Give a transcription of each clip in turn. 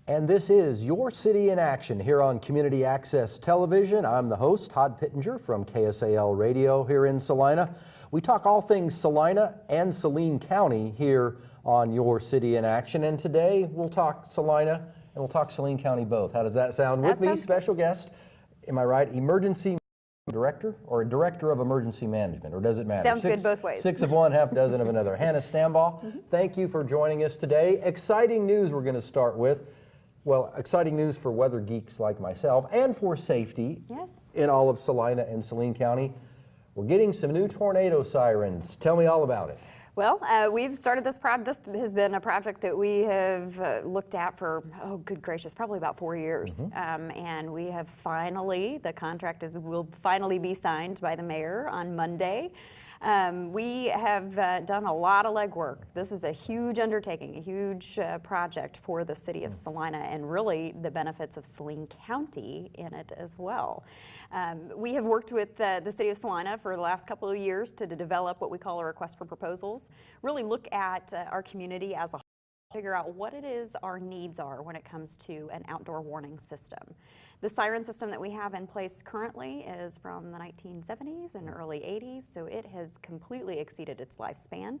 And this is Your City in Action here on Community Access Television. I'm the host, Todd Pittenger from KSAL Radio here in Salina. We talk all things Salina and Saline County here on Your City in Action. And today we'll talk Salina and we'll talk Saline County both. How does that sound? With me, special guest, am I right, Emergency Director or Director of Emergency Management, or does it matter? Sounds good both ways. 6 of one, half dozen of another. Hannah Stambaugh, thank you for joining us today. Exciting news we're going to start with. Well, exciting news for weather geeks like myself and for safety in all of Salina and Saline County. We're getting some new tornado sirens. Tell me all about it. Well, we've started this project. This has been a project that we have looked at for, oh, good gracious, probably about 4 years. And we have finally, the contract will finally be signed by the mayor on Monday. We have done a lot of legwork. This is a huge undertaking, a huge project for the city of Salina, and really the benefits of Saline County in it as well. We have worked with the city of Salina for the last couple of years to develop what we call a request for proposals, really look at our community as a whole, figure out what it is our needs are when it comes to an outdoor warning system. The siren system that we have in place currently is from the 1970s and early 80s, so it has completely exceeded its lifespan.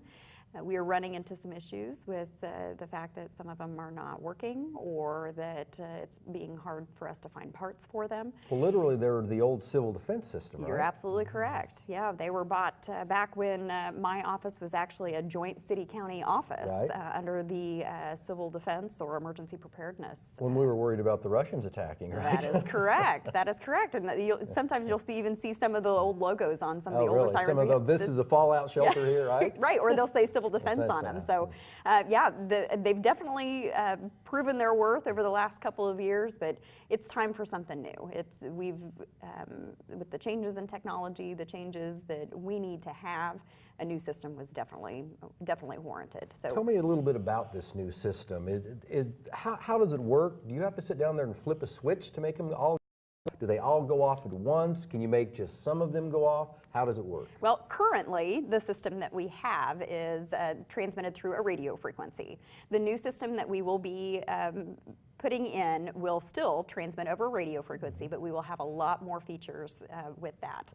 We are running into some issues with the fact that some of them are not working, or that it's being hard for us to find parts for them. Well, literally, they're the old civil defense system, right? You're absolutely correct. Yeah, they were bought back when my office was actually a joint city-county office under the civil defense or emergency preparedness. When we were worried about the Russians attacking, right? That is correct. That is correct. And sometimes you'll even see some of the old logos on some of the older sirens. Some of this is a fallout shelter here, right? Right, or they'll say civil defense on them. So yeah, they've definitely proven their worth over the last couple of years, but it's time for something new. With the changes in technology, the changes that we need to have, a new system was definitely warranted. So tell me a little bit about this new system. How does it work? Do you have to sit down there and flip a switch to make them all? Do they all go off at once? Can you make just some of them go off? How does it work? Well, currently, the system that we have is transmitted through a radio frequency. The new system that we will be putting in will still transmit over radio frequency, but we will have a lot more features with that.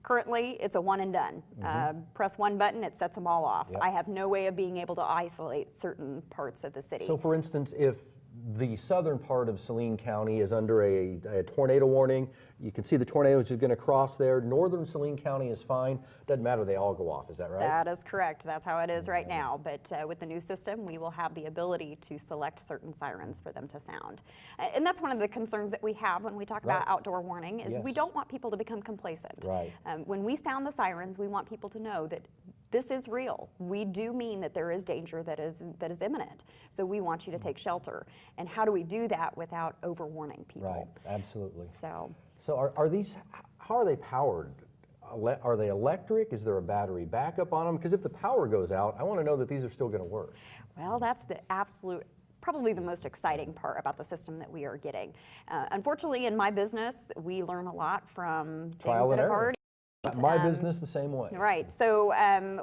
Currently, it's a one and done. Press one button, it sets them all off. I have no way of being able to isolate certain parts of the city. So for instance, if the southern part of Saline County is under a tornado warning, you can see the tornado is going to cross there. Northern Saline County is fine. Doesn't matter, they all go off. Is that right? That is correct. That's how it is right now. But with the new system, we will have the ability to select certain sirens for them to sound. And that's one of the concerns that we have when we talk about outdoor warning, is we don't want people to become complacent. When we sound the sirens, we want people to know that this is real. We do mean that there is danger that is imminent. So we want you to take shelter. And how do we do that without overwarning people? Right, absolutely. So are these, how are they powered? Are they electric? Is there a battery backup on them? Because if the power goes out, I want to know that these are still going to work. Well, that's the absolute, probably the most exciting part about the system that we are getting. Unfortunately, in my business, we learn a lot from things that have already. My business the same way. Right. So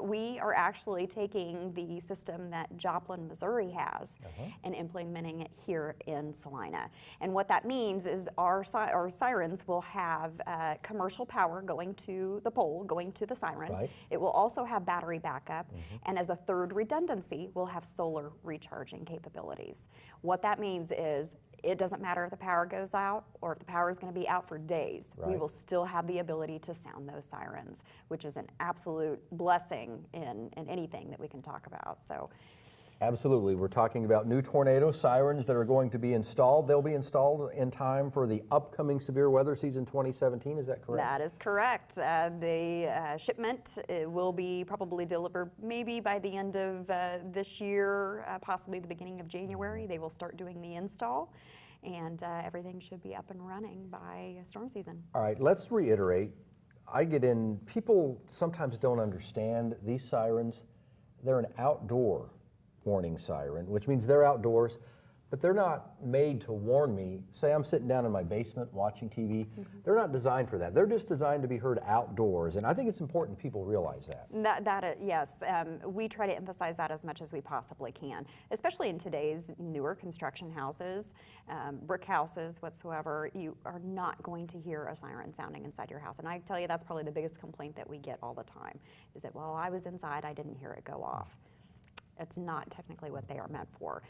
we are actually taking the system that Joplin, Missouri has and implementing it here in Salina. And what that means is our sirens will have commercial power going to the pole, going to the siren. It will also have battery backup. And as a third redundancy, we'll have solar recharging capabilities. What that means is it doesn't matter if the power goes out or if the power is going to be out for days. We will still have the ability to sound those sirens, which is an absolute blessing in anything that we can talk about. So, absolutely. We're talking about new tornado sirens that are going to be installed. They'll be installed in time for the upcoming severe weather season 2017. Is that correct? That is correct. The shipment will be probably delivered maybe by the end of this year, possibly the beginning of January. They will start doing the install, and everything should be up and running by storm season. All right, let's reiterate. People sometimes don't understand these sirens. They're an outdoor warning siren, which means they're outdoors, but they're not made to warn me. Say I'm sitting down in my basement watching TV. They're not designed for that. They're just designed to be heard outdoors, and I think it's important people realize that. Yes, we try to emphasize that as much as we possibly can, especially in today's newer construction houses, brick houses whatsoever. You are not going to hear a siren sounding inside your house, and I tell you that's probably the biggest complaint that we get all the time, is that, well, I was inside, I didn't hear it go off. It's not technically what they are meant for.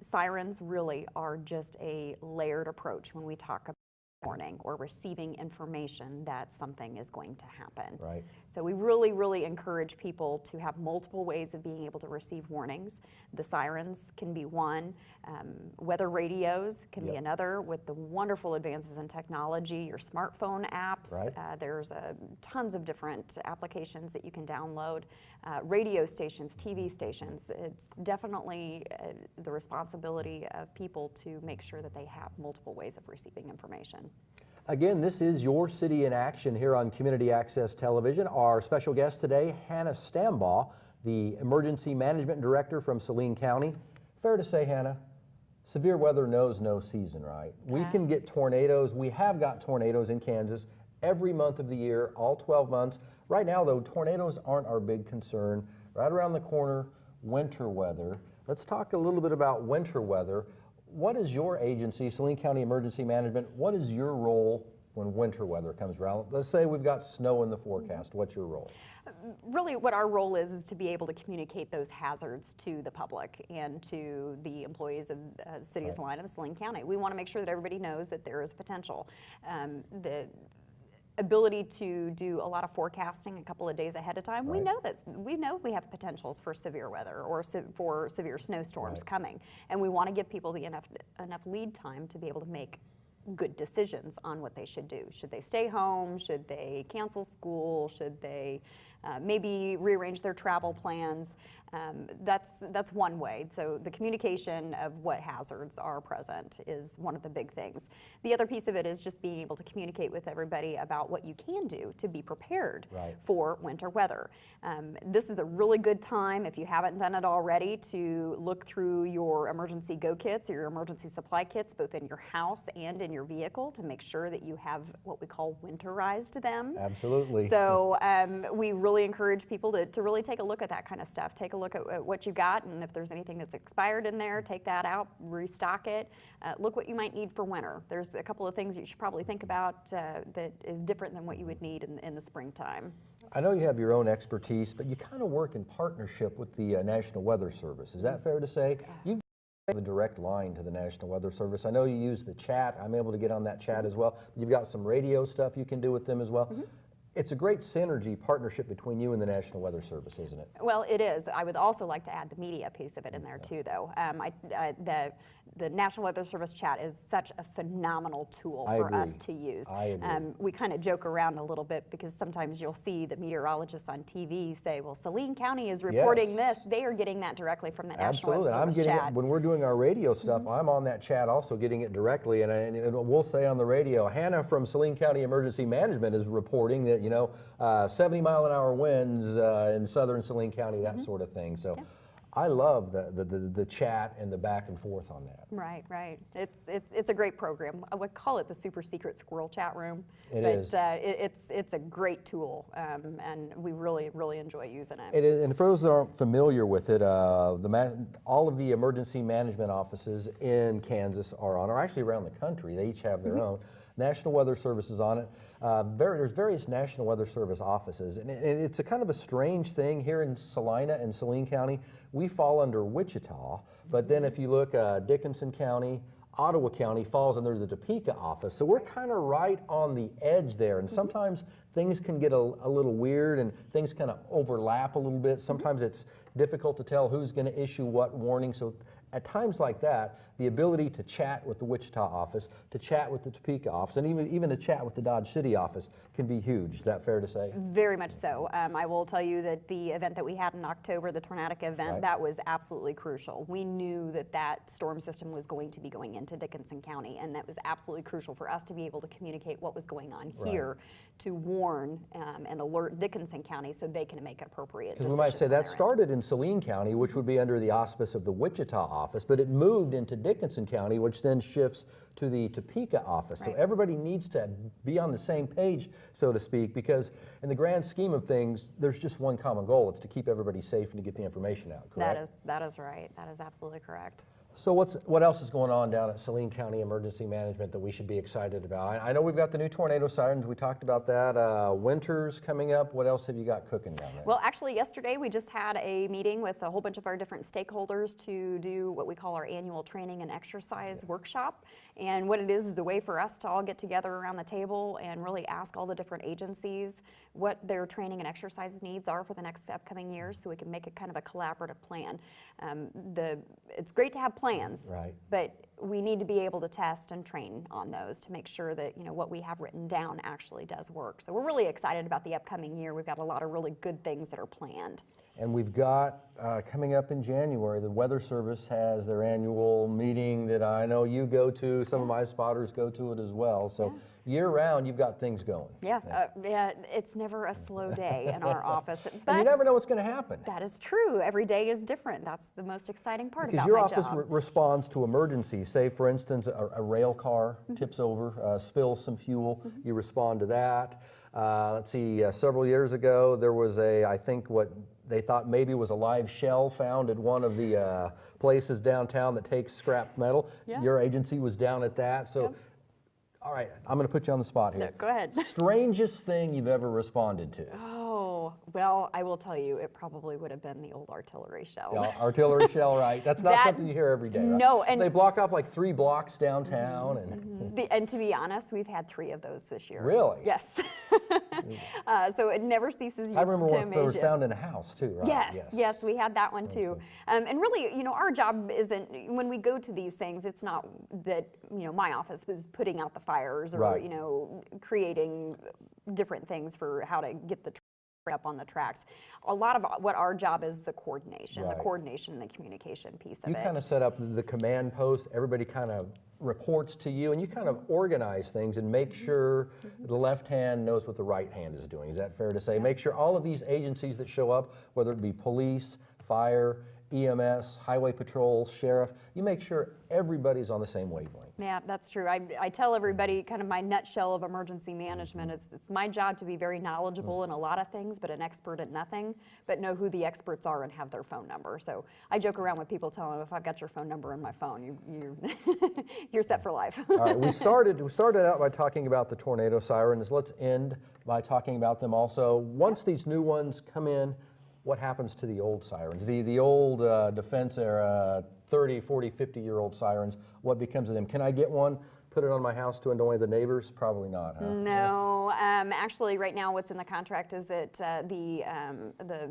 Sirens really are just a layered approach when we talk about warning or receiving information that something is going to happen. Right. So we really encourage people to have multiple ways of being able to receive warnings. The sirens can be one. Weather radios can be another. With the wonderful advances in technology, your smartphone apps, there's tons of different applications that you can download. Radio stations, TV stations, it's definitely the responsibility of people to make sure that they have multiple ways of receiving information. Again, this is Your City in Action here on Community Access Television. Our special guest today, Hannah Stambaugh, the Emergency Management Director from Saline County. Fair to say, Hannah, severe weather knows no season, right? We can get tornadoes. We have got tornadoes in Kansas every month of the year, all 12 months. Right now, though, tornadoes aren't our big concern. Right around the corner, winter weather. Let's talk a little bit about winter weather. What is your agency, Saline County Emergency Management, what is your role when winter weather comes around? Let's say we've got snow in the forecast. What's your role? Really what our role is to be able to communicate those hazards to the public and to the employees of the City of Salina and Saline County. We want to make sure that everybody knows that there is potential. The ability to do a lot of forecasting a couple of days ahead of time. We know we have potentials for severe weather or for severe snowstorms coming, and we want to give people the enough lead time to be able to make good decisions on what they should do. Should they stay home? Should they cancel school? Should they maybe rearrange their travel plans? That's one way. So the communication of what hazards are present is one of the big things. The other piece of it is just being able to communicate with everybody about what you can do to be prepared for winter weather. This is a really good time, if you haven't done it already, to look through your emergency go kits or your emergency supply kits, both in your house and in your vehicle, to make sure that you have what we call winterized them. Absolutely. So we really encourage people to really take a look at that kind of stuff. Take a look at what you got, and if there's anything that's expired in there, take that out, restock it. Look what you might need for winter. There's a couple of things you should probably think about that is different than what you would need in the springtime. I know you have your own expertise, but you kind of work in partnership with the National Weather Service. Is that fair to say? You have a direct line to the National Weather Service. I know you use the chat. I'm able to get on that chat as well. You've got some radio stuff you can do with them as well. It's a great synergy partnership between you and the National Weather Service, isn't it? Well, it is. I would also like to add the media piece of it in there too, though. The National Weather Service chat is such a phenomenal tool for us to use. I agree. We kind of joke around a little bit because sometimes you'll see the meteorologists on TV say, well, Saline County is reporting this. They are getting that directly from the National Weather Service I'm getting chat. it, when we're doing our radio stuff, I'm on that chat also getting it directly, and we'll say on the radio, Hannah from Saline County Emergency Management is reporting that, 70-mile-an-hour winds in southern Saline County, that sort of thing. So I love the chat and the back and forth on that. Right. It's a great program. I would call it the super secret squirrel chat room. It's a great tool, and we really enjoy using it. It is, and for those that aren't familiar with it, all of the emergency management offices in Kansas are on, or actually around the country. They each have their own. National Weather Service is on it. There's various National Weather Service offices, and it's a kind of a strange thing here in Salina and Saline County. We fall under Wichita, but then if you look, Dickinson County, Ottawa County falls under the Topeka office. So we're kind of right on the edge there, and sometimes things can get a little weird and things kind of overlap a little bit. Sometimes it's difficult to tell who's going to issue what warning. So at times like that, the ability to chat with the Wichita office, to chat with the Topeka office, and even to chat with the Dodge City office can be huge. Is that fair to say? Very much so. I will tell you that the event that we had in October, the Tornadic event, that was absolutely crucial. We knew that storm system was going to be going into Dickinson County, and that was absolutely crucial for us to be able to communicate what was going on here to warn and alert Dickinson County so they can make appropriate decisions. We might say that started in Saline County, which would be under the auspice of the Wichita office, but it moved into Dickinson County, which then shifts to the Topeka office. So everybody needs to be on the same page, so to speak, because in the grand scheme of things, there's just one common goal. It's to keep everybody safe and to get the information out, correct? That is right. That is absolutely correct. So what else is going on down at Saline County Emergency Management that we should be excited about? I know we've got the new tornado sirens. We talked about that. Winter's coming up. What else have you got cooking down there? Well, actually, yesterday we just had a meeting with a whole bunch of our different stakeholders to do what we call our annual training and exercise workshop. And what it is a way for us to all get together around the table and really ask all the different agencies what their training and exercise needs are for the next upcoming years, so we can make a kind of a collaborative plan. It's great to have plans, right, but we need to be able to test and train on those to make sure that what we have written down actually does work. So we're really excited about the upcoming year. We've got a lot of really good things that are planned. And we've got coming up in January, the Weather Service has their annual meeting that I know you go to. Some of my spotters go to it as well. So year round, you've got things going. Yeah, it's never a slow day in our office. But and you never know what's going to happen. That is true. Every day is different. That's the most exciting part about my job. Because your office responds to emergencies. Say, for instance, a rail car tips over, spills some fuel. You respond to that. Let's see, several years ago, there was I think what they thought maybe was a live shell found at one of the places downtown that takes scrap metal. Yeah. Your agency was down at that. So, all right, I'm going to put you on the spot here. No, go ahead. Strangest thing you've ever responded to? Oh, well, I will tell you, it probably would have been the old artillery shell. Yeah, artillery shell, right? That's not something you hear every day, right? No, and they block off like 3 blocks downtown, and to be honest, we've had 3 of those this year. Really? Yes. So it never ceases I remember to one amaze that was you. found in a house too, right? Yes, we had that one too. And really, our job isn't, when we go to these things, it's not that, my office was putting out the fires or, creating different things for how to get the up on the tracks. A lot of what our job is the coordination and the communication piece of it. You kind of set up the command post, everybody kind of reports to you, and you kind of organize things and make sure the left hand knows what the right hand is doing. Is that fair to say? Make sure all of these agencies that show up, whether it be police, fire, EMS, highway patrol, sheriff, you make sure everybody's on the same wavelength. Yeah, that's true. I tell everybody kind of my nutshell of emergency management. It's my job to be very knowledgeable in a lot of things, but an expert at nothing, but know who the experts are and have their phone number. So I joke around with people telling them, if I've got your phone number in my phone, you're set for life. All right, we started out by talking about the tornado sirens. Let's end by talking about them also. Once these new ones come in, what happens to the old sirens? The old defense era, 30, 40, 50-year-old sirens, what becomes of them? Can I get one, put it on my house to annoy the neighbors? Probably not, huh? No, actually right now what's in the contract is that the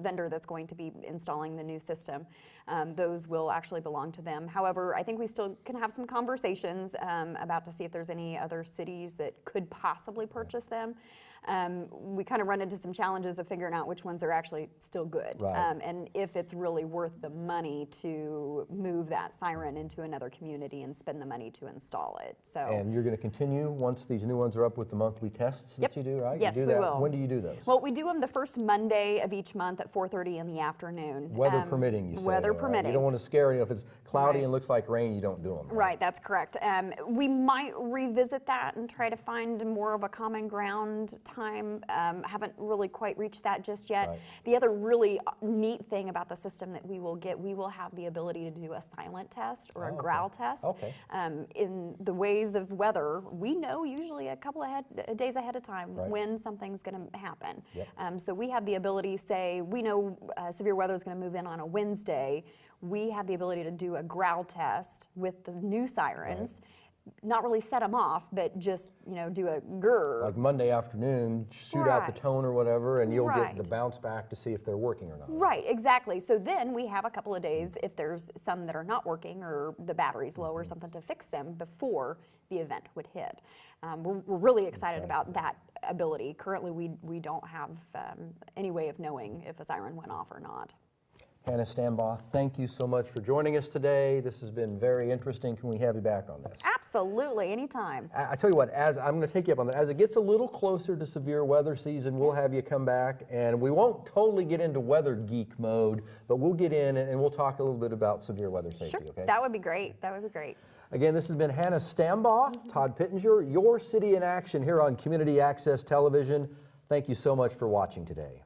vendor that's going to be installing the new system, those will actually belong to them. However, I think we still can have some conversations about to see if there's any other cities that could possibly purchase them. We kind of run into some challenges of figuring out which ones are actually still good, and if it's really worth the money to move that siren into another community and spend the money to install it. So. And you're going to continue once these new ones are up with the monthly tests that you do, right? Yes, you do we that. will. When do you do those? Well, we do them the first Monday of each month at 4:30 in the afternoon. Weather permitting, you say. Weather right? permitting. You don't want to scare you. If it's cloudy and looks like rain, you don't do them. Right, that's correct. We might revisit that and try to find more of a common ground time. Haven't really quite reached that just yet. Right. The other really neat thing about the system that we will have the ability to do a silent test or a growl test. Okay. In the ways of weather, we know usually a couple of days ahead of time when something's going to happen. So we have the ability, say, we know severe weather is going to move in on a Wednesday. We have the ability to do a growl test with the new sirens. Not really set them off, but just, do a grrr. Like Monday afternoon, shoot out the tone or whatever, and you'll get the bounce back to see if they're working or not. Right, exactly. So then we have a couple of days, if there's some that are not working or the battery's low or something, to fix them before the event would hit. We're really excited about that ability. Currently, we don't have any way of knowing if a siren went off or not. Hannah Stambaugh, thank you so much for joining us today. This has been very interesting. Can we have you back on this? Absolutely, anytime. I tell you what, as I'm going to take you up on that, as it gets a little closer to severe weather season, we'll have you come back, and we won't totally get into weather geek mode, but we'll get in and we'll talk a little bit about severe weather safety, Sure, okay? that would be great. That would be great. Again, this has been Hannah Stambaugh, Todd Pittenger, Your City in Action here on Community Access Television. Thank you so much for watching today.